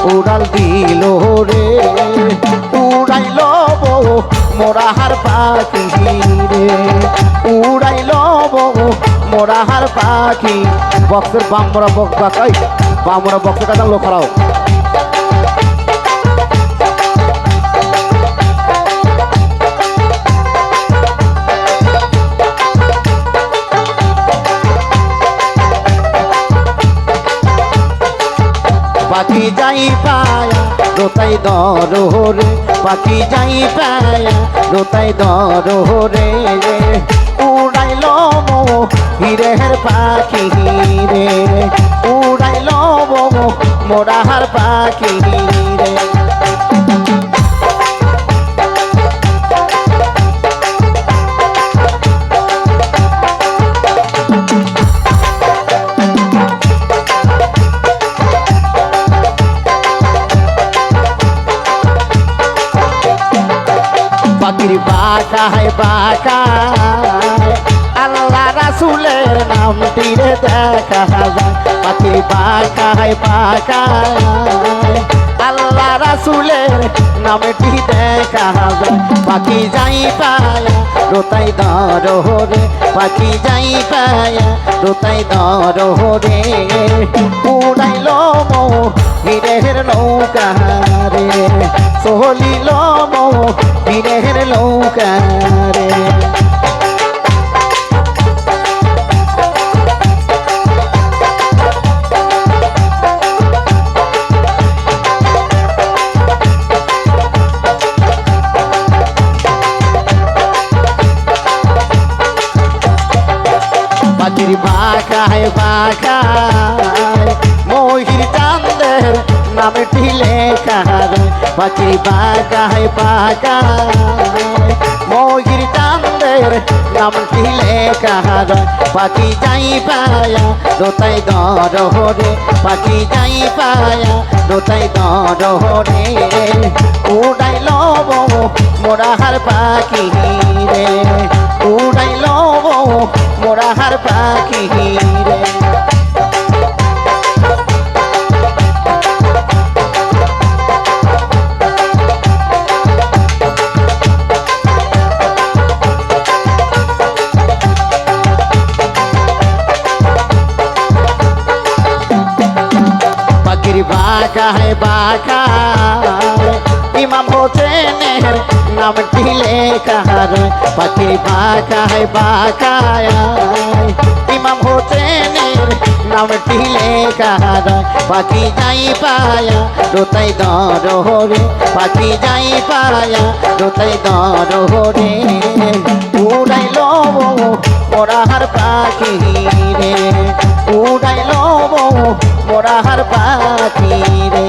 উড়াল দিল রে উড়াইল মোরাহার পাখি রে উড়াইল মোরাহার পাখি বক্সের বামরা বক্স বাকাই বামরা বক্সের কাটা লোক খারাও পাখি যাই পায়া রোতাই দরে পাখি যাই পায়া রোতাই দরে উড়াইল হিরের পাখি রে উড়াইল মোরাহার পাখি রে পাখির বাঁকায় বাঁকায় আল্লাহ রাসূলের নামটি রে দেখা যায় পাখির বাঁকায় বাঁকায় আল্লাহ রাসূলের নামটি দেখা যায় পাখি যাই পায়া রোতাই দরে পাখি যাই পায়া রোতাই দরে উড়াইল হিরের নৌকা রে চলিল হিরের নৌকা রে পাখির বাঁকায় বাঁকায় মহির চাঁদের নামটি লেখা রে পাখির বাঁকায় বাঁকায় মহির চাঁদের নামটি লেখা রে পাখি যাই পায়া রোতাই দরে পাখি যাই পায়া রোতাই দরে উড়াইল মোরাহার পাখি রে উড়াইল মোরাহার পাখি রে পাখির বাঁকায় বাঁকায় ইমাম হোসেনের নামটি লেখা রে পাখির বাঁকায় বাঁকায় ইমাম হোসেনের নামটি লেখা রে পাখি যাই পায়া রোতাই দরে পাখি যাই পায়া রোতাই দরে উড়াইল মোরাহার পাখি রে উড়াইল মোরাহার পাখি রে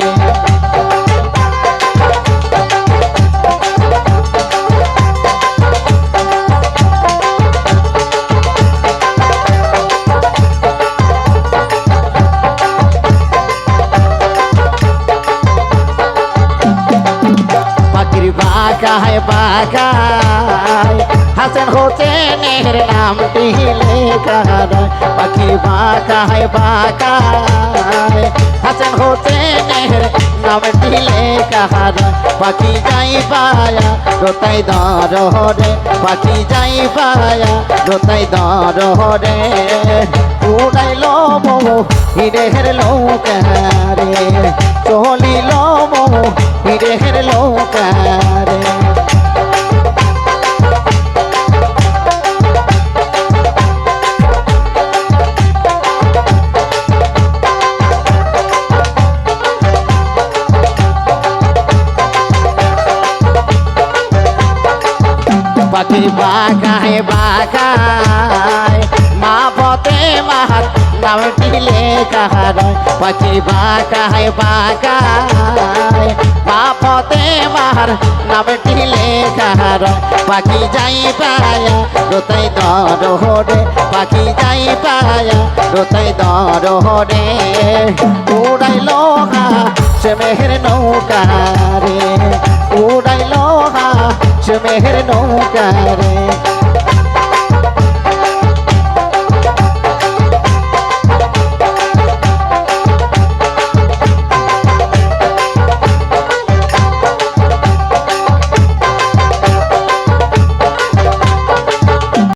পাখির বাঁকায় বাঁকায় হাসান হোসেনের নামটি লেখা রে পাখির বাঁকায় বাঁকায় হাসান হোসেনের নামটি লেখা রে পাখি যাই পায়া রোতাই দরে পাখি যাই পায়া রোতাই দরে উড়াইল হিরের নৌকা রে চলিল হিরের নৌকা রে পাখির বাঁকায় বাঁকায় মা পথে মাহাত নামটি লেখা রে পাখির বাঁকায় বাঁকায় মা পথে মাহার নামটি লেখা রে পাখি যাই পায়া রোতাই দরে পাখি যাই পায়া রোতাই দরে উড়াইল সে মেহের নৌকা রে উড়াইল সে মেহের নৌকা রে